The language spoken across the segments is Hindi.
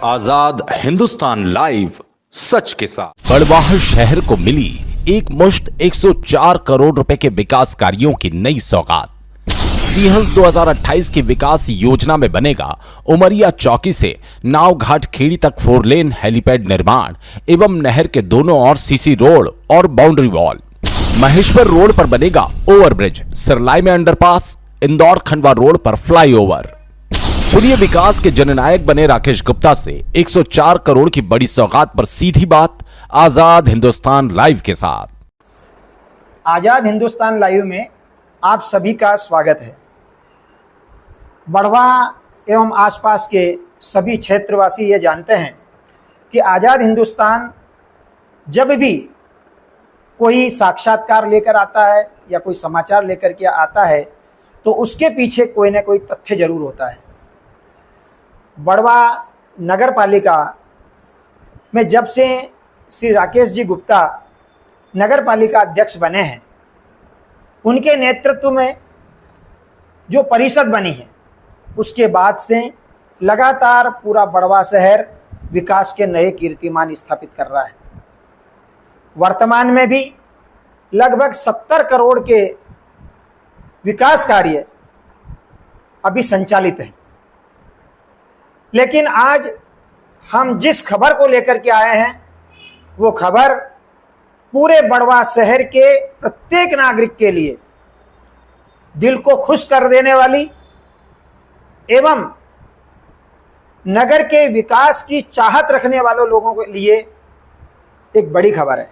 आजाद हिंदुस्तान लाइव, सच के साथ। बड़वाह शहर को मिली एक मुश्त 104 करोड़ रुपए के विकास कार्यों की नई सौगात। सिंहस्थ 2028 की विकास योजना में बनेगा उमरिया चौकी से नावघाट खेड़ी तक 4 लेन हेलीपैड निर्माण एवं नहर के दोनों ओर सीसी रोड और बाउंड्री वॉल। महेश्वर रोड पर बनेगा ओवरब्रिज, सिरलाई में अंडरपास, इंदौर खंडवा रोड पर फ्लाईओवर। पुलिया विकास के जननायक बने राकेश गुप्ता से 104 करोड़ की बड़ी सौगात पर सीधी बात आजाद हिंदुस्तान लाइव के साथ। आजाद हिंदुस्तान लाइव में आप सभी का स्वागत है। बड़वा एवं आसपास के सभी क्षेत्रवासी ये जानते हैं कि आजाद हिंदुस्तान जब भी कोई साक्षात्कार लेकर आता है या कोई समाचार लेकर के आता है तो उसके पीछे कोई ना कोई तथ्य जरूर होता है। बड़वा नगर पालिका में जब से श्री राकेश जी गुप्ता नगर पालिका अध्यक्ष बने हैं, उनके नेतृत्व में जो परिषद बनी है उसके बाद से लगातार पूरा बड़वा शहर विकास के नए कीर्तिमान स्थापित कर रहा है। वर्तमान में भी लगभग 70 करोड़ के विकास कार्य अभी संचालित हैं। लेकिन आज हम जिस खबर को लेकर के आए हैं वो खबर पूरे बड़वा शहर के प्रत्येक नागरिक के लिए दिल को खुश कर देने वाली एवं नगर के विकास की चाहत रखने वाले लोगों के लिए एक बड़ी खबर है।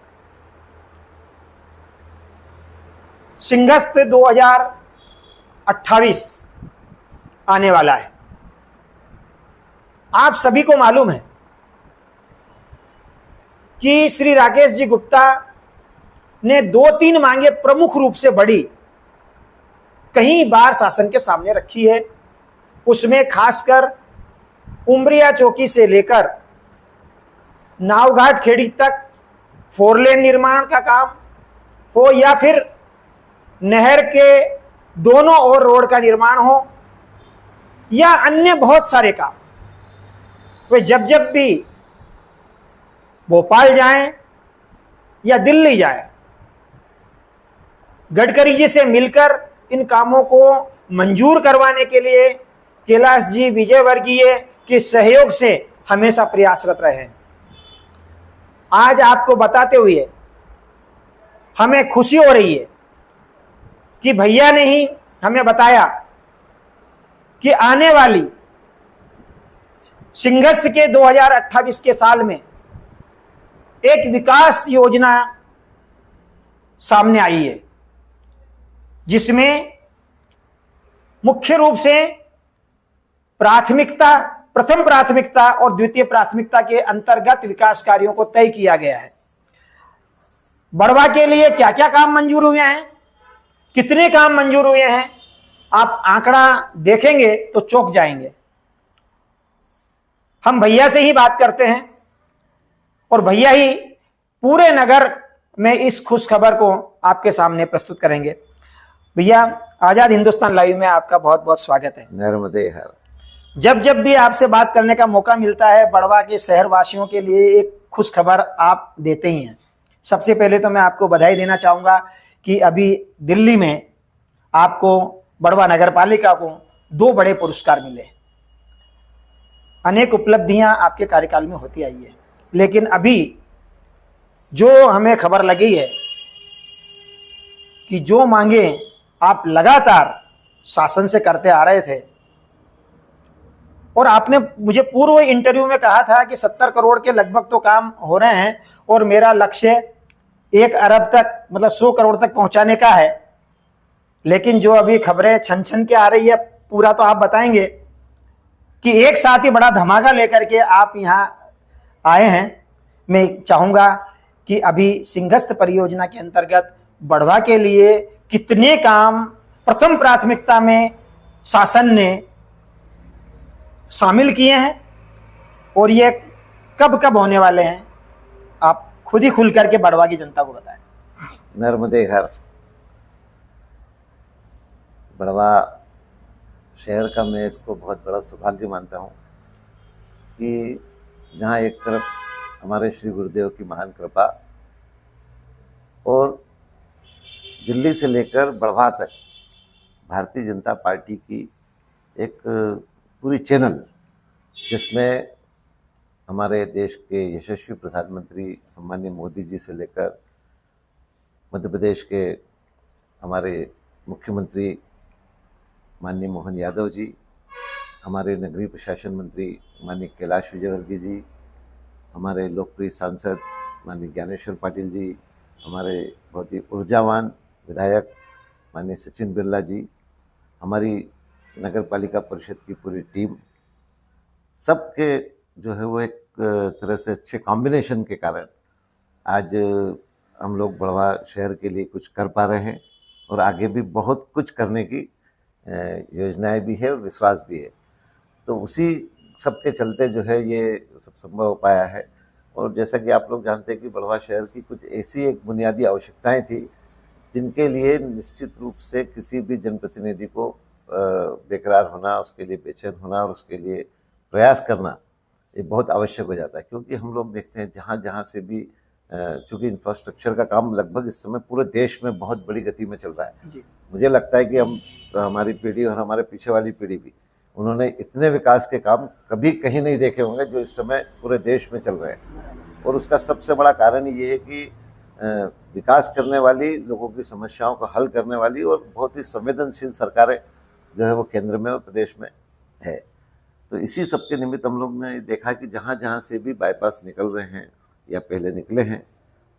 सिंहस्थ 2028 आने वाला है। आप सभी को मालूम है कि श्री राकेश जी गुप्ता ने 2-3 मांगे प्रमुख रूप से बड़ी कई बार शासन के सामने रखी है। उसमें खासकर उमरिया चौकी से लेकर नावघाट खेड़ी तक 4 लेन निर्माण का काम हो या फिर नहर के दोनों ओर रोड का निर्माण हो या अन्य बहुत सारे काम। वे जब जब भी भोपाल जाएं या दिल्ली जाएं, गडकरी जी से मिलकर इन कामों को मंजूर करवाने के लिए कैलाश जी विजयवर्गीय के सहयोग से हमेशा प्रयासरत रहे हैं। आज आपको बताते हुए हमें खुशी हो रही है कि भैया ने ही हमें बताया कि आने वाली सिंहस्थ के 2028 के साल में एक विकास योजना सामने आई है, जिसमें मुख्य रूप से प्रथम प्राथमिकता और द्वितीय प्राथमिकता के अंतर्गत विकास कार्यों को तय किया गया है। बड़वा के लिए क्या क्या काम मंजूर हुए हैं, कितने काम मंजूर हुए हैं, आप आंकड़ा देखेंगे तो चौंक जाएंगे। हम भैया से ही बात करते हैं और भैया ही पूरे नगर में इस खुश खबर को आपके सामने प्रस्तुत करेंगे। भैया, आजाद हिंदुस्तान लाइव में आपका बहुत बहुत स्वागत है। नर्मदे हर। जब भी आपसे बात करने का मौका मिलता है, बड़वा के शहर वासियों के लिए एक खुश खबर आप देते ही हैं। सबसे पहले तो मैं आपको बधाई देना चाहूंगा कि अभी दिल्ली में आपको बड़वा नगर पालिका को 2 बड़े पुरस्कार मिले। अनेक उपलब्धियां आपके कार्यकाल में होती आई है, लेकिन अभी जो हमें खबर लगी है कि जो मांगे आप लगातार शासन से करते आ रहे थे और आपने मुझे पूर्व इंटरव्यू में कहा था कि 70 करोड़ के लगभग तो काम हो रहे हैं और मेरा लक्ष्य 1 अरब तक मतलब 100 करोड़ तक पहुंचाने का है। लेकिन जो अभी खबरें छन छन के आ रही है, पूरा तो आप बताएंगे कि एक साथ ही बड़ा धमाका लेकर के आप यहाँ आए हैं। मैं चाहूँगा कि अभी सिंहस्थ परियोजना के अंतर्गत बड़वा के लिए कितने काम प्रथम प्राथमिकता में शासन ने शामिल किए हैं और ये कब कब होने वाले हैं, आप खुद ही खुल करके बड़वा की जनता को बताएं। नर्मदे घर। बड़वा शहर का मैं इसको बहुत बड़ा सौभाग्य मानता हूँ कि जहाँ एक तरफ हमारे श्री गुरुदेव की महान कृपा और दिल्ली से लेकर बढ़वा तक भारतीय जनता पार्टी की एक पूरी चैनल, जिसमें हमारे देश के यशस्वी प्रधानमंत्री सम्माननीय मोदी जी से लेकर मध्य प्रदेश के हमारे मुख्यमंत्री माननीय मोहन यादव जी, हमारे नगरीय प्रशासन मंत्री माननीय कैलाश विजयवर्गीय जी, हमारे लोकप्रिय सांसद माननीय ज्ञानेश्वर पाटिल जी, हमारे बहुत ही ऊर्जावान विधायक माननीय सचिन बिरला जी, हमारी नगर पालिका परिषद की पूरी टीम, सबके जो है वो एक तरह से अच्छे कॉम्बिनेशन के कारण आज हम लोग बढ़वा शहर के लिए कुछ कर पा रहे हैं और आगे भी बहुत कुछ करने की योजनाएं भी है और विश्वास भी है। तो उसी सबके चलते जो है ये सब संभव हो पाया है। और जैसा कि आप लोग जानते हैं कि बढ़वा शहर की कुछ ऐसी एक बुनियादी आवश्यकताएं थी जिनके लिए निश्चित रूप से किसी भी जनप्रतिनिधि को बेकरार होना, उसके लिए बेचैन होना और उसके लिए प्रयास करना ये बहुत आवश्यक हो जाता है। क्योंकि हम लोग देखते हैं जहाँ जहाँ से भी चूँकि इंफ्रास्ट्रक्चर का काम लगभग इस समय पूरे देश में बहुत बड़ी गति में चल रहा है जी। मुझे लगता है कि हमारी पीढ़ी और हमारे पीछे वाली पीढ़ी भी, उन्होंने इतने विकास के काम कभी कहीं नहीं देखे होंगे जो इस समय पूरे देश में चल रहे हैं। और उसका सबसे बड़ा कारण ये है कि विकास करने वाली, लोगों की समस्याओं को हल करने वाली और बहुत ही संवेदनशील सरकारें जो है वो केंद्र में और प्रदेश में है। तो इसी सब के निमित्त हम लोग ने देखा कि जहाँ जहाँ से भी बाईपास निकल रहे हैं या पहले निकले हैं,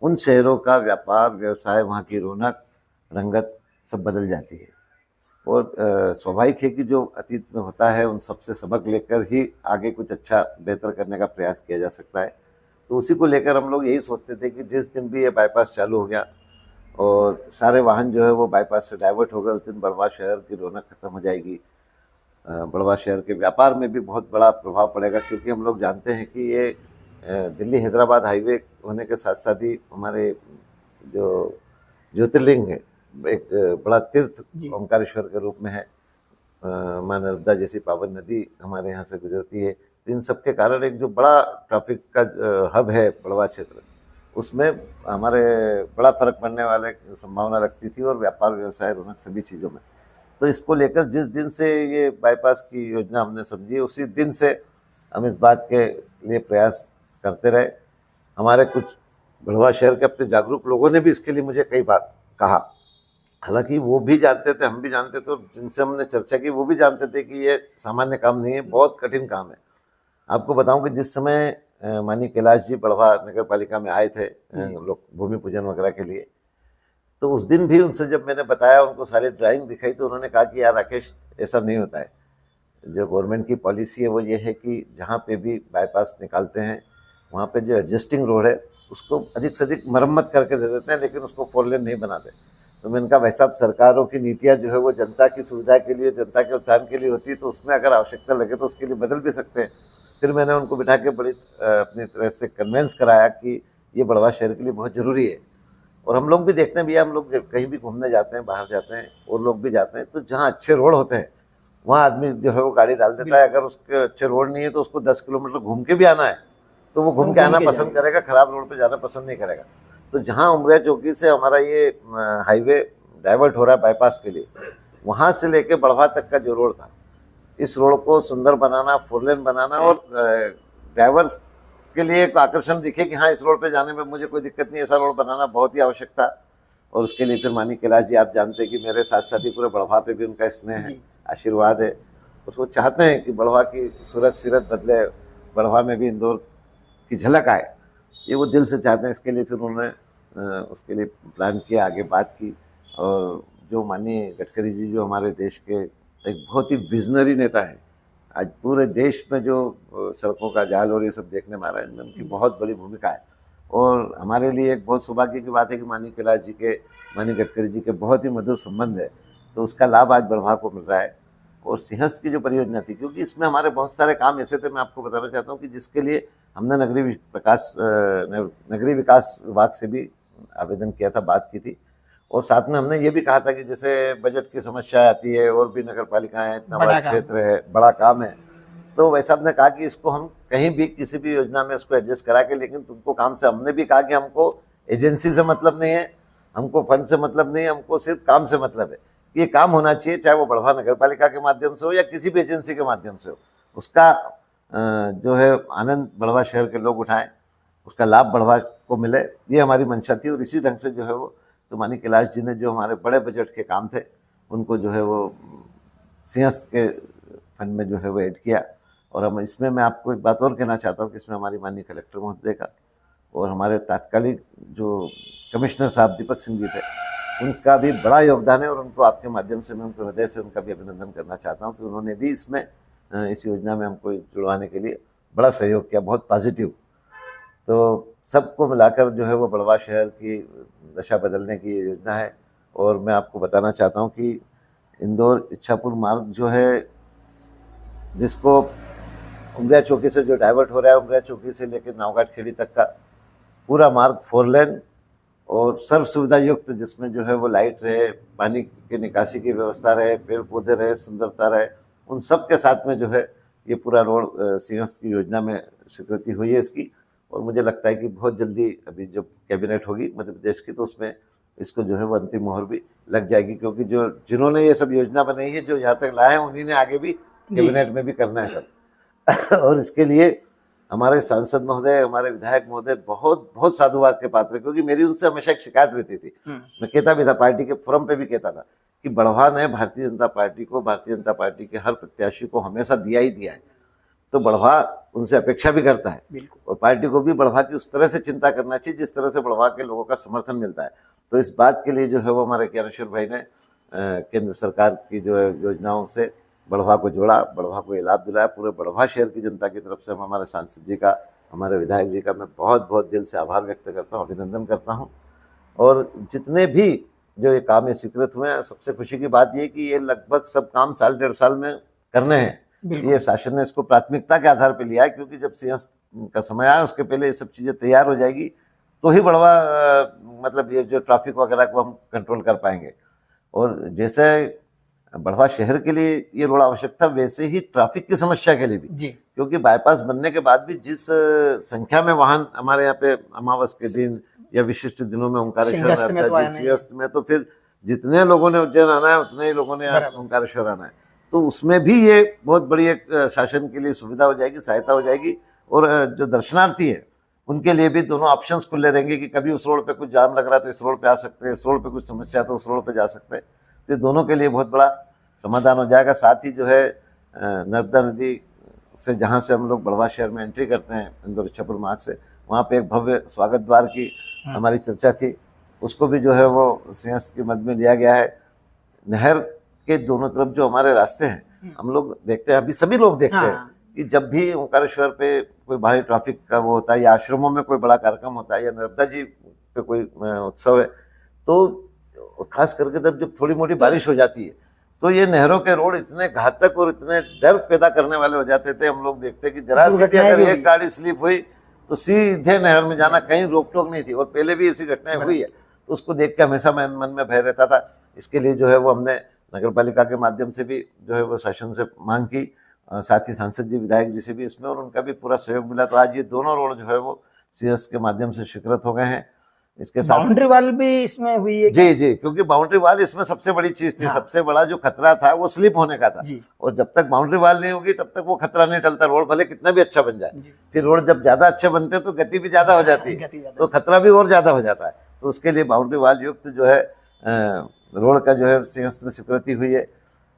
उन शहरों का व्यापार, व्यवसाय, वहाँ की रौनक, रंगत सब बदल जाती है। और स्वाभाविक है कि जो अतीत में होता है उन सबसे सबक लेकर ही आगे कुछ अच्छा बेहतर करने का प्रयास किया जा सकता है। तो उसी को लेकर हम लोग यही सोचते थे कि जिस दिन भी ये बाईपास चालू हो गया और सारे वाहन जो है वो बाईपास से डाइवर्ट हो गए, उस दिन बढ़वा शहर की रौनक खत्म हो जाएगी। बढ़वा शहर के व्यापार में भी बहुत बड़ा प्रभाव पड़ेगा, क्योंकि हम लोग जानते हैं कि ये दिल्ली हैदराबाद हाईवे होने के साथ साथ ही हमारे जो ज्योतिर्लिंग है, एक बड़ा तीर्थ ओंकारेश्वर के रूप में है। मां नर्मदा जैसी पावन नदी हमारे यहाँ से गुजरती है। इन सब के कारण एक जो बड़ा ट्रैफिक का हब है बढ़वा क्षेत्र, उसमें हमारे बड़ा फर्क पड़ने वाले संभावना लगती थी और व्यापार, व्यवसाय, रौनक सभी चीज़ों में। तो इसको लेकर जिस दिन से ये बाईपास की योजना हमने समझी, उसी दिन से हम इस बात के लिए प्रयास करते रहे। हमारे कुछ बढ़वा शहर के अपने जागरूक लोगों ने भी इसके लिए मुझे कई बार कहा, हालांकि वो भी जानते थे, हम भी जानते थे, जिनसे हमने चर्चा की वो भी जानते थे कि ये सामान्य काम नहीं है, बहुत कठिन काम है। आपको बताऊं कि जिस समय माननीय कैलाश जी बढ़वा नगर पालिका में आए थे लोग भूमि पूजन वगैरह के लिए, तो उस दिन भी उनसे जब मैंने बताया, उनको सारी ड्राइंग दिखाई, तो उन्होंने कहा कि यार राकेश, ऐसा नहीं होता है। जो गवर्नमेंट की पॉलिसी है वो ये है कि जहाँ पे भी बाईपास निकालते हैं वहाँ पे जो एडजस्टिंग रोड है उसको अधिक से अधिक मरम्मत करके दे देते हैं, लेकिन उसको 4 लेन नहीं बनाते। तो मैंने कहा भाई साहब, सरकारों की नीतियाँ जो है वो जनता की सुविधा के लिए, जनता के उत्थान के लिए होती है, तो उसमें अगर आवश्यकता लगे तो उसके लिए बदल भी सकते हैं। फिर मैंने उनको बिठा के बड़ी अपनी तरह से कन्वेंस कराया कि ये बढ़वा शहर के लिए बहुत ज़रूरी है। और हम लोग भी देखते हैं भैया, हम लोग कहीं भी घूमने जाते हैं, बाहर जाते हैं और लोग भी जाते हैं, तो जहाँ अच्छे रोड होते हैं वहाँ आदमी जो है वो गाड़ी डाल देता है। अगर उसके अच्छे रोड नहीं है तो उसको 10 किलोमीटर घूम के भी आना है तो वो घूम के आना पसंद करेगा, खराब रोड पे जाना पसंद नहीं करेगा। तो जहाँ उमरिया चौकी से हमारा ये हाईवे डाइवर्ट हो रहा है बाईपास के लिए, वहाँ से लेके बढ़वा तक का जो रोड था, इस रोड को सुंदर बनाना, 4 लेन बनाना और ड्राइवर्स के लिए एक आकर्षण दिखे कि हाँ, इस रोड पे जाने में मुझे कोई दिक्कत नहीं, ऐसा रोड बनाना बहुत ही आवश्यक था। और उसके लिए फिर माननीय कैलाश जी, आप जानते हैं कि मेरे साथ साथ ही पूरे बढ़वा पे भी उनका स्नेह है, आशीर्वाद है। उसको चाहते हैं कि बढ़वा की सूरत सीरत बदले, बढ़वा में भी इंदौर की झलक आए, ये वो दिल से चाहते हैं। इसके लिए फिर उन्होंने उसके लिए प्लान किया, आगे बात की। और जो माननीय गडकरी जी, जो हमारे देश के एक बहुत ही विजनरी नेता है, आज पूरे देश में जो सड़कों का जाल और ये सब देखने में आ रहा है, उनकी बहुत बड़ी भूमिका है। और हमारे लिए एक बहुत सौभाग्य की बात है कि माननीय कैलाश जी के, माननीय गडकरी जी के बहुत ही मधुर संबंध है, तो उसका लाभ आज बढ़वा को मिल रहा है। और सिंहस्थ की जो परियोजना थी, क्योंकि इसमें हमारे बहुत सारे काम ऐसे थे, मैं आपको बताना चाहता हूँ कि जिसके लिए हमने नगरीय विकास विभाग से भी आवेदन किया था, बात की थी। और साथ में हमने ये भी कहा था कि जैसे बजट की समस्या आती है और भी नगर पालिकाएँ, इतना बड़ा क्षेत्र है, बड़ा काम है, तो भाई साहब ने कहा कि इसको हम कहीं भी किसी भी योजना में इसको एडजस्ट करा के, लेकिन तुमको काम से, हमने भी कहा कि हमको एजेंसी से मतलब नहीं है, हमको फंड से मतलब नहीं है, हमको सिर्फ काम से मतलब है। ये काम होना चाहिए, चाहे वो बढ़वा नगर पालिका के माध्यम से हो या किसी भी एजेंसी के माध्यम से हो, उसका जो है आनंद बढ़वा शहर के लोग उठाएं, उसका लाभ बढ़वा को मिले, ये हमारी मंशा थी। और इसी ढंग से जो है वो तो मानी कैलाश जी ने जो हमारे बड़े बजट के काम थे उनको जो है वो सिंहस्थ के फंड में जो है वो ऐड किया। और हम इसमें, मैं आपको एक बात और कहना चाहता हूँ कि इसमें हमारी माननीय कलेक्टर महोदय का और हमारे तात्कालिक जो कमिश्नर साहब दीपक सिंह जी थे, उनका भी बड़ा योगदान है। और उनको आपके माध्यम से मैं उनको हृदय से उनका भी अभिनंदन करना चाहता हूँ कि उन्होंने भी इसमें, इस योजना में हमको जुड़वाने के लिए बड़ा सहयोग किया, बहुत पॉजिटिव। तो सबको मिलाकर जो है वो बढ़वा शहर की दशा बदलने की योजना है। और मैं आपको बताना चाहता हूँ कि इंदौर इच्छापुर मार्ग जो है, जिसको उमरिया चौकी से जो डाइवर्ट हो रहा है, उमरिया चौकी से लेकर नावघाट खेड़ी तक का पूरा मार्ग 4 लेन और सर्व सुविधा युक्त, जिसमें जो है वो लाइट रहे, पानी की निकासी की व्यवस्था रहे, पेड़ पौधे रहे, सुंदरता रहे, उन सब के साथ में जो है ये पूरा रोड सिंहस्थ की योजना में स्वीकृति हुई है इसकी। और मुझे लगता है कि बहुत जल्दी अभी जब कैबिनेट होगी मध्य प्रदेश की, तो उसमें इसको जो है वो अंतिम मोहर भी लग जाएगी, क्योंकि जो जिन्होंने ये सब योजना बनाई है, जो यहाँ तक लाए हैं, उन्हीं ने आगे भी कैबिनेट में भी करना है सब। और इसके लिए हमारे सांसद महोदय, हमारे विधायक महोदय बहुत बहुत साधुवाद के पात्र है, क्योंकि मेरी उनसे हमेशा एक शिकायत रहती थी। मैं कहता भी था, पार्टी के फोरम पे भी कहता था कि बढ़वा ने भारतीय जनता पार्टी को, भारतीय जनता पार्टी के हर प्रत्याशी को हमेशा दिया ही दिया है, तो बढ़वा उनसे अपेक्षा भी करता है। और पार्टी को भी बढ़वा की उस तरह से चिंता करना चाहिए जिस तरह से बढ़वा के लोगों का समर्थन मिलता है। तो इस बात के लिए जो है वो हमारे ज्ञानेश्वर भाई ने केंद्र सरकार की जो है योजनाओं से बढ़वा को जोड़ा, बढ़वा को ये लाभ दिलाया। पूरे बढ़वा शहर की जनता की तरफ से हम हमारे सांसद जी का, हमारे विधायक जी का मैं बहुत बहुत दिल से आभार व्यक्त करता हूँ, अभिनंदन करता हूँ। और जितने भी जो ये काम ये स्वीकृत हुए हैं, सबसे खुशी की बात ये कि ये लगभग सब काम 1.5 साल में करने हैं। ये शासन ने इसको प्राथमिकता के आधार पर लिया है, क्योंकि जब सिंहस्थ का समय आया उसके पहले ये सब चीज़ें तैयार हो जाएगी, तो ही बढ़वा मतलब ये जो ट्रैफिक वगैरह को हम कंट्रोल कर पाएंगे। और जैसे बढ़वा शहर के लिए ये रोड आवश्यक था, वैसे ही ट्रैफिक की समस्या के लिए भी जी, क्योंकि बाईपास बनने के बाद भी जिस संख्या में वाहन हमारे यहाँ पे अमावस के दिन या विशिष्ट दिनों में ओंकारेश्वर सिंहस्थ में, तो फिर जितने लोगों ने उज्जैन आना है उतने ही लोगों ने ओंकारेश्वर आना है, तो उसमें भी ये बहुत बड़ी एक शासन के लिए सुविधा हो जाएगी, सहायता हो जाएगी। और जो दर्शनार्थी है उनके लिए भी दोनों ऑप्शंस खुले रहेंगे कि कभी उस रोड पे कुछ जाम लग रहा है तो इस रोड पे आ सकते हैं, इस रोड पे कुछ समस्या है तो उस रोड पे जा सकते हैं। तो दोनों के लिए बहुत बड़ा समाधान हो जाएगा। साथ ही जो है नर्मदा नदी से जहाँ से हम लोग बढ़वा शहर में एंट्री करते हैं इंदौर इच्छापुर मार्ग से, वहाँ पे एक भव्य स्वागत द्वार की हमारी चर्चा थी, उसको भी जो है वो सिंहस्थ के मध्य में लिया गया है। नहर के दोनों तरफ जो हमारे रास्ते हैं, हम लोग देखते हैं, अभी सभी लोग देखते हैं कि जब भी ओंकारेश्वर पे कोई भारी ट्रैफिक का वो होता है, या आश्रमों में कोई बड़ा कार्यक्रम होता है, या नर्मदा जी पे कोई उत्सव है, तो खास करके जब थोड़ी मोटी बारिश हो जाती है तो ये नहरों के रोड इतने घातक और इतने डर पैदा करने वाले हो जाते थे। हम लोग देखते कि जरा सी भी अगर एक गाड़ी स्लिप हुई तो सीधे नहर में जाना, कहीं रोक टोक नहीं थी। और पहले भी ऐसी घटनाएं हुई है, तो उसको देख के हमेशा मन में भय रहता था। इसके लिए जो है वो हमने नगर पालिका के माध्यम से भी जो है वो शासन से मांग की, साथ ही सांसद जी, विधायक जी से भी इसमें, और उनका भी पूरा सहयोग मिला। तो आज ये दोनों रोड जो है वो सीएस के माध्यम से स्वीकृत हो गए हैं। इसके साथ बाउंड्री वाल भी इसमें हुई है जी जी, क्योंकि बाउंड्री वाल इसमें सबसे बड़ी चीज थी। सबसे बड़ा जो खतरा था वो स्लिप होने का था, और जब तक बाउंड्री वाल नहीं होगी तब तक वो खतरा नहीं टलता। रोड भले कितना भी अच्छा बन जाए, फिर रोड जब ज्यादा अच्छे बनते तो गति भी ज्यादा हो जाती है, तो खतरा भी और ज्यादा हो जाता है। तो उसके लिए बाउंड्री वाल युक्त जो है रोड का जो है सिंहस्थ में स्वीकृति हुई है।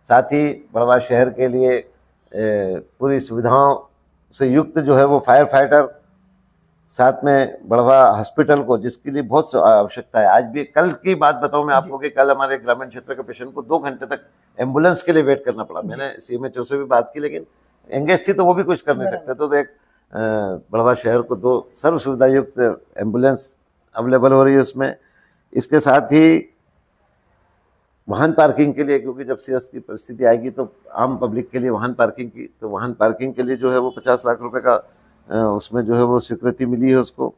साथ ही बढ़वा शहर के लिए पूरी सुविधाओं से युक्त जो है वो फायर फाइटर, साथ में बढ़वा हॉस्पिटल को, जिसके लिए बहुत आवश्यकता है। आज भी, कल की बात बताऊं मैं आपको कि कल हमारे ग्रामीण क्षेत्र के पेशेंट को 2 घंटे तक एम्बुलेंस के लिए वेट करना पड़ा। मैंने सीएमएचओ से भी बात की, लेकिन एंगेज थी तो वो भी कुछ कर नहीं सकते। तो एक बढ़वा शहर को 2 सर्व सुविधा युक्त एम्बुलेंस अवेलेबल हो रही है उसमें। इसके साथ ही वाहन पार्किंग के लिए, क्योंकि जब सीएस की परिस्थिति आएगी तो आम पब्लिक के लिए वाहन पार्किंग की, तो वाहन पार्किंग के लिए जो है वो 50 लाख रुपए का उसमें जो है वो स्वीकृति मिली है उसको।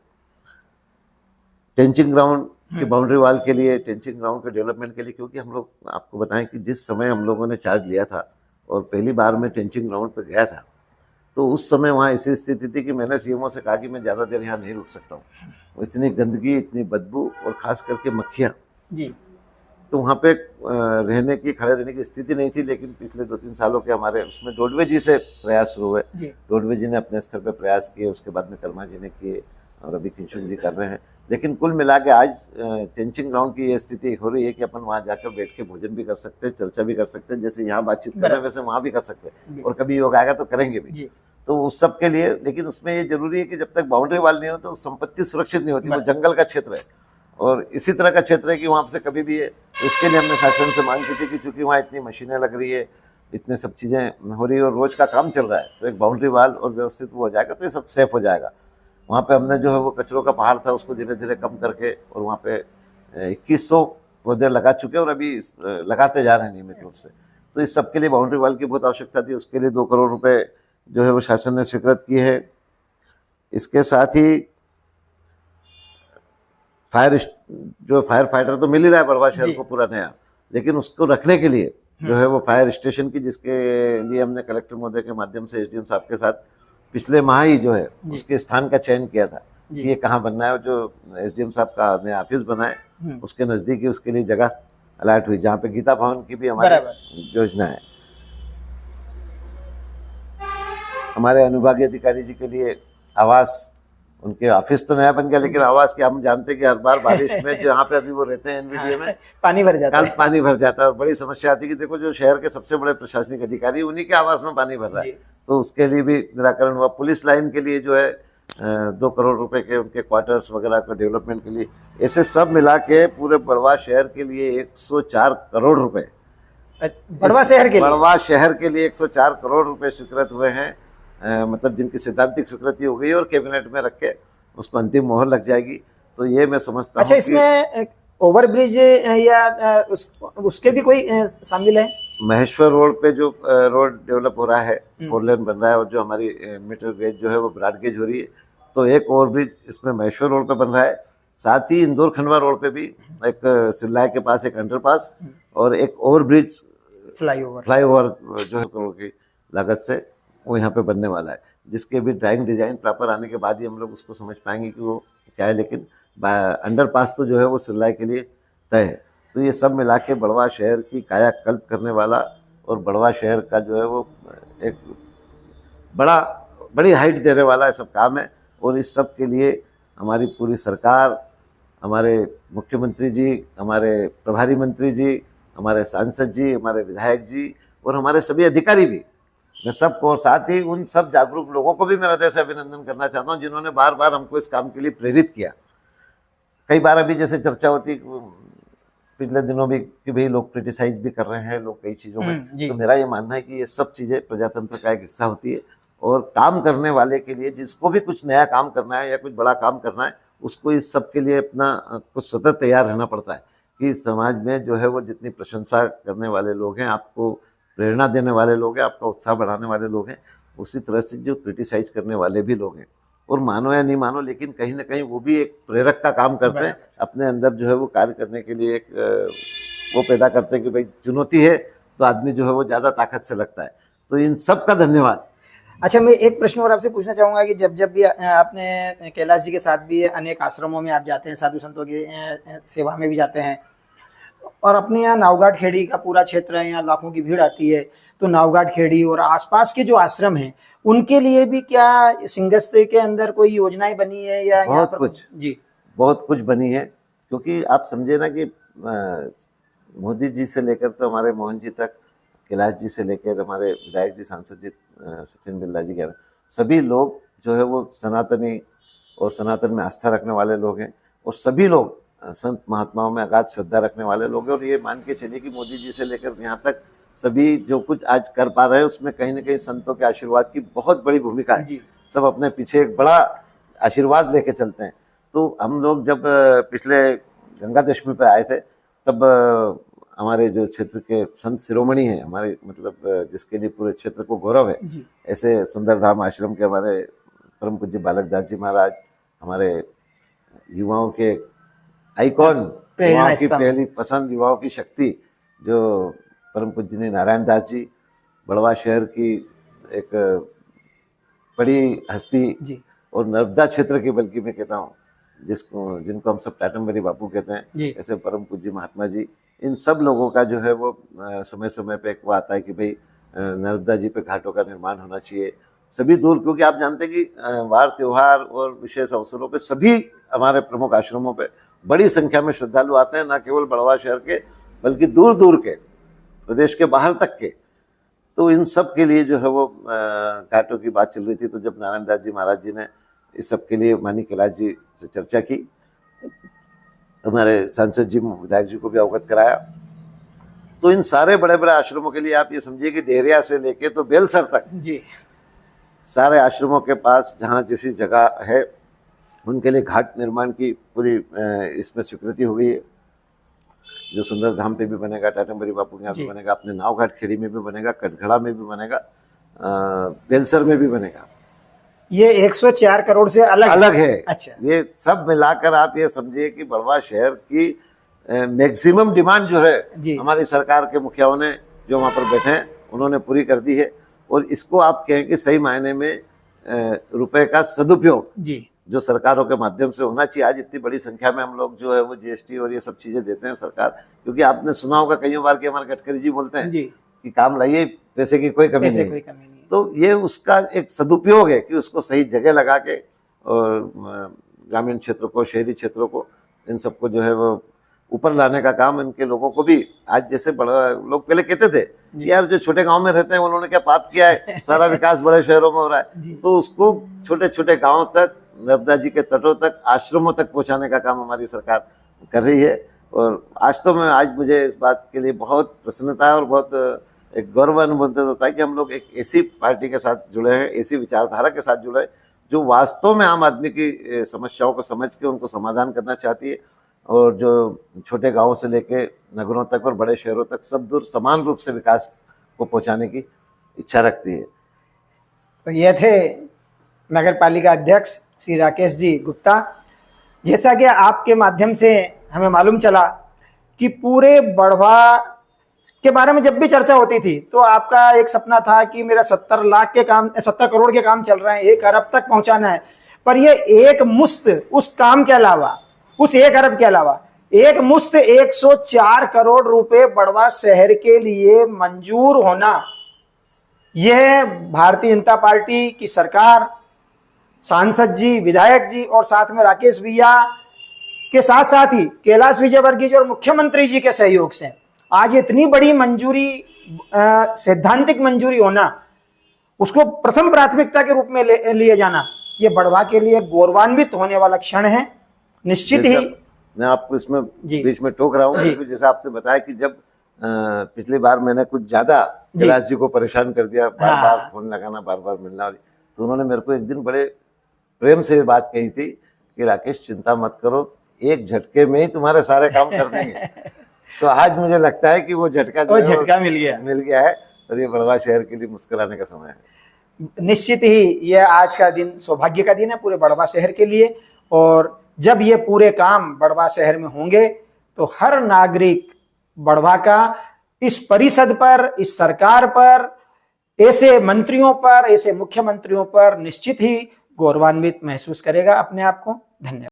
टेंचिंग ग्राउंड की बाउंड्री वाल के लिए, टेंचिंग ग्राउंड के डेवलपमेंट के लिए, क्योंकि हम लोग आपको बताएं कि जिस समय हम लोगों ने चार्ज लिया था और पहली बार में टेंचिंग ग्राउंड पर गया था, तो उस समय वहाँ ऐसी स्थिति थी कि मैंने सीएमओ से कहा कि मैं ज़्यादा देर यहाँ नहीं रुक सकता हूँ, इतनी गंदगी, इतनी बदबू और ख़ास करके मक्खियाँ। जी। तो वहाँ पे खड़े रहने की स्थिति नहीं थी। लेकिन पिछले 2-3 सालों के हमारे उसमें डोडवे जी से प्रयास शुरू हुए। डोडवे जी ने अपने स्तर पे प्रयास किए, उसके बाद में कर्मा जी ने किए और अभी किशोर जी कर रहे हैं। लेकिन कुल मिला के आज टेंचिंग ग्राउंड की ये स्थिति हो रही है कि अपन वहाँ जाकर बैठ के भोजन भी कर सकते हैं, चर्चा भी कर सकते हैं, जैसे यहाँ बातचीत कर रहे हैं वैसे वहाँ भी कर सकते हैं, और कभी योग आएगा तो करेंगे भी। तो उस सब के लिए, लेकिन उसमें ये जरूरी है कि जब तक बाउंड्री वाल नहीं हो तो संपत्ति सुरक्षित नहीं होती। वो जंगल का क्षेत्र है और इसी तरह का क्षेत्र है कि वहाँ से कभी भी है। इसके लिए हमने शासन से मांग की थी कि चूंकि वहाँ इतनी मशीनें लग रही है, इतने सब चीज़ें हो रही है और रोज का काम चल रहा है, तो एक बाउंड्री वाल और व्यवस्थित वो हो जाएगा तो ये सब सेफ हो जाएगा। वहाँ पे हमने जो है वो कचरों का पहाड़ था उसको धीरे धीरे कम करके और वहाँ पे 2100 पौधे लगा चुके और अभी लगाते जा रहे हैं नियमित रूप से। तो इस सब के लिए बाउंड्री वाल की बहुत आवश्यकता थी। उसके लिए 2 करोड़ रुपए जो है वो शासन ने स्वीकृत किए हैं। इसके साथ ही फायर फाइटर तो मिल ही रहा है बड़वा शहर को पूरा नया, लेकिन उसको रखने के लिए जो है वो फायर स्टेशन की, जिसके लिए हमने कलेक्टर महोदय के माध्यम से एसडीएम साहब के साथ पिछले माह ही जो है उसके स्थान का चयन किया था कि ये कहाँ बनना है। जो एसडीएम साहब का नया ऑफिस बना है उसके नज़दीक ही उसके लिए जगह अलॉट हुई, जहाँ पे गीता भवन की भी हमारी योजना है। हमारे अनुभागीय अधिकारी जी के लिए आवास, उनके ऑफिस तो नया बन गया लेकिन आवास के हम जानते हैं कि हर बार बारिश में जहाँ पे अभी वो रहते हैं एनवीडीए में पानी भर जाता है। पानी भर जाता है और बड़ी समस्या आती है कि देखो जो शहर के सबसे बड़े प्रशासनिक अधिकारी उन्हीं के आवास में पानी भर रहा है, तो उसके लिए भी निराकरण हुआ। पुलिस लाइन के लिए जो है 2 करोड़ रुपए के उनके क्वार्टर्स वगैरह के डेवलपमेंट के लिए, ऐसे सब मिला के पूरे बड़वा शहर के लिए 104 करोड़ रुपए, बड़वा शहर के लिए 104 करोड़ रुपए स्वीकृत हुए हैं। मतलब जिनकी सैद्धांतिक स्वीकृति हो गई और कैबिनेट में रख के उसको अंतिम मोहर लग जाएगी। तो ये मैं समझता हूँ। अच्छा, इसमें ओवरब्रिज या उसके भी कोई शामिल है? महेश्वर रोड पे जो रोड डेवलप हो रहा है, 4 लेन बन रहा है, और जो हमारी मीटर गेज जो है वो ब्रॉड गेज हो रही है, तो एक ओवरब्रिज इसमें महेश्वर रोड पे बन रहा है। साथ ही इंदौर खंडवा रोड पे भी एक सिल्लाय के पास एक अंडरपास और एक ओवरब्रिज फ्लाईओवर जो है करोड़ की लागत से वो यहाँ पे बनने वाला है, जिसके भी ड्राइंग डिजाइन प्रॉपर आने के बाद ही हम लोग उसको समझ पाएंगे कि वो क्या है। लेकिन अंडरपास तो जो है वो सिल्लाई के लिए तय है। तो ये सब मिला के बड़वा शहर की कायाकल्प करने वाला और बड़वा शहर का जो है वो एक बड़ी हाइट देने वाला ये सब काम है। और इस सब के लिए हमारी पूरी सरकार, हमारे मुख्यमंत्री जी, हमारे प्रभारी मंत्री जी, हमारे सांसद जी, हमारे विधायक जी और हमारे सभी अधिकारी भी, मैं सबको, और साथ ही उन सब जागरूक लोगों को भी मैं हृदय से अभिनंदन करना चाहता हूँ जिन्होंने बार बार हमको इस काम के लिए प्रेरित किया। कई बार अभी जैसे चर्चा होती पिछले दिनों भी कि भाई लोग क्रिटिसाइज भी कर रहे हैं लोग कई चीज़ों में, तो मेरा ये मानना है कि ये सब चीज़ें प्रजातंत्र का एक हिस्सा होती है। और काम करने वाले के लिए, जिसको भी कुछ नया काम करना है या कुछ बड़ा काम करना है, उसको इस सब के लिए अपना कुछ सतत तैयार रहना पड़ता है कि समाज में जो है वो जितनी प्रशंसा करने वाले लोग हैं, आपको प्रेरणा देने वाले लोग हैं, आपका उत्साह बढ़ाने वाले लोग हैं, उसी तरह से जो क्रिटिसाइज करने वाले भी लोग हैं। और मानो या नहीं मानो, लेकिन कहीं ना कहीं वो भी एक प्रेरक का काम करते हैं, अपने अंदर जो है वो कार्य करने के लिए एक वो पैदा करते हैं कि भाई चुनौती है तो आदमी जो है वो ज़्यादा ताकत से लगता है। तो इन सब का धन्यवाद। अच्छा, मैं एक प्रश्न और आपसे पूछना चाहूँगा कि जब भी आपने कैलाश जी के साथ भी अनेक आश्रमों में आप जाते हैं, साधु संतों की सेवा में भी जाते हैं, और अपने यहाँ नावघाट खेड़ी का पूरा क्षेत्र है, यहाँ लाखों की भीड़ आती है, तो नावघाट खेड़ी और आसपास के जो आश्रम हैं उनके लिए भी क्या सिंगस्ते के अंदर कोई योजनाएं बनी है या बहुत कुछ जी बहुत कुछ बनी है। क्योंकि आप समझे ना कि मोदी जी से लेकर तो हमारे मोहन जी तक, कैलाश जी से लेकर हमारे विधायक जी, सांसद जी सचिन बिरला जी के, सभी लोग जो है वो सनातनी और सनातन में आस्था रखने वाले लोग हैं, और सभी लोग संत महात्माओं में अगाध श्रद्धा रखने वाले लोग हैं। और ये मान के चलिए कि मोदी जी से लेकर यहाँ तक सभी जो कुछ आज कर पा रहे हैं उसमें कहीं ना कहीं संतों के आशीर्वाद की बहुत बड़ी भूमिका है। सब अपने पीछे एक बड़ा आशीर्वाद लेके चलते हैं। तो हम लोग जब पिछले गंगा दशमी पे आए थे, तब हमारे जो क्षेत्र के संत शिरोमणि हैं, हमारे मतलब जिसके लिए पूरे क्षेत्र को गौरव है, ऐसे सुंदरधाम आश्रम के हमारे परम पूज्य बालक दास जी महाराज, हमारे युवाओं के आइकॉन, युवाओं की पहली पसंद, युवाओं की शक्ति, जो परम पूज्य नारायण दास जी, बड़वा शहर की एक बड़ी हस्ती जी और नर्मदा क्षेत्र की, बल्कि मैं कहता हूँ जिनको हम सब टाटमबरी बापू कहते जी। हैं, ऐसे परम पूज्य महात्मा जी, इन सब लोगों का जो है वो समय समय पे एक वो आता है कि भाई नर्मदा जी पे घाटों का निर्माण होना चाहिए सभी दूर, क्योंकि आप जानते हैं कि वार त्योहार और विशेष अवसरों पे सभी हमारे प्रमुख आश्रमों पे बड़ी संख्या में श्रद्धालु आते हैं, न केवल बड़वा शहर के बल्कि दूर दूर के, प्रदेश के बाहर तक के। तो इन सब के लिए जो है वो घाटों की बात चल रही थी, तो जब नारायण दास जी महाराज जी ने इस सब के लिए मानी कैलाश जी से चर्चा की, हमारे सांसद जी विधायक जी को भी अवगत कराया, तो इन सारे बड़े बड़े आश्रमों के लिए आप ये समझिए कि डेहरिया से लेके तो बेलसर तक जी सारे आश्रमों के पास जहाँ जैसी जगह है उनके लिए घाट निर्माण की पूरी इसमें स्वीकृति हो गई है। जो सुंदर धाम पे भी बनेगा, टाटमबरी बापू के यहाँ भी बनेगा, अपने नाव घाट खेड़ी में भी बनेगा, कटघड़ा में भी बनेगा, बेलसर में भी बनेगा। ये 104 करोड़ से अलग है। अच्छा, ये सब मिलाकर आप ये समझिए कि बड़वा शहर की मैक्सिमम डिमांड जो है हमारी सरकार के मुखियाओं ने जो वहाँ पर बैठे हैं उन्होंने पूरी कर दी है। और इसको आप कहें कि सही मायने में रुपए का सदुपयोग जी जो सरकारों के माध्यम से होना चाहिए। आज इतनी बड़ी संख्या में हम लोग जो है वो जीएसटी और ये सब चीजें देते हैं सरकार, क्योंकि आपने सुना होगा कई बार कि हमारे गडकरी जी बोलते हैं कि काम लाइए, पैसे की कोई कमी नहीं। तो ये उसका एक सदुपयोग है कि उसको सही जगह लगा के और ग्रामीण क्षेत्रों को, शहरी क्षेत्रों को, इन सबको जो है वो ऊपर लाने का काम इनके लोगों को भी। आज जैसे बड़ा लोग पहले कहते थे कि यार जो छोटे गांव में रहते हैं उन्होंने क्या पाप किया है, सारा विकास बड़े शहरों में हो रहा है। तो उसको छोटे छोटे गांवों तक, नर्मदा जी के तटों तक, आश्रमों तक पहुंचाने का काम हमारी सरकार कर रही है। और आज मुझे इस बात के लिए बहुत प्रसन्नता है और बहुत एक गौरव अनुभूत होता है कि हम लोग एक ऐसी पार्टी के साथ जुड़े हैं, ऐसी विचारधारा के साथ जुड़े हैं जो वास्तव में आम आदमी की समस्याओं को समझ के उनको समाधान करना चाहती है, और जो छोटे गांवों से लेके नगरों तक और बड़े शहरों तक सब दूर समान रूप से विकास को पहुंचाने की इच्छा रखती है। तो ये थे नगर पालिका अध्यक्ष श्री राकेश जी गुप्ता। जैसा कि आपके माध्यम से हमें मालूम चला कि पूरे बढ़वा के बारे में जब भी चर्चा होती थी तो आपका एक सपना था कि मेरा 70 करोड़ के काम चल रहे हैं, 1 अरब तक पहुंचाना है। पर ये एक मुश्त उस काम के अलावा, उस 1 अरब के अलावा एक मुश्त 104 करोड़ रुपए बढ़वा शहर के लिए मंजूर होना, यह भारतीय जनता पार्टी की सरकार, सांसद जी, विधायक जी और साथ में राकेश भैया के साथ साथ ही कैलाश विजयवर्गीय जी और मुख्यमंत्री जी के सहयोग से आज इतनी बड़ी मंजूरी, सैद्धांतिक मंजूरी होना, उसको प्रथम प्राथमिकता के रूप में लिए जाना, ये बढ़वा के लिए गौरवान्वित होने वाला क्षण है। निश्चित ही मैं आपको इसमें बीच में टोक रहा हूँ क्योंकि जैसा आपने बताया कि जब पिछली बार मैंने कुछ ज्यादा कैलाश जी को परेशान कर दिया, बार बार फोन लगाना, बार बार मिलना, तो उन्होंने मेरे को एक दिन बड़े प्रेम से बात कही थी कि राकेश चिंता मत करो, एक झटके में ही तुम्हारे सारे काम कर देंगे। तो आज मुझे लगता है कि वो झटका मिल गया है और ये बढ़वा शहर के लिए मुस्कुराने का समय है। निश्चित ही यह आज का दिन सौभाग्य का दिन है पूरे बढ़वा शहर के लिए। और जब ये पूरे काम बढ़वा शहर में होंगे तो हर नागरिक बढ़वा का इस परिषद पर, इस सरकार पर, ऐसे मंत्रियों पर, ऐसे मुख्यमंत्रियों पर निश्चित ही गौरवान्वित महसूस करेगा अपने आप को। धन्यवाद।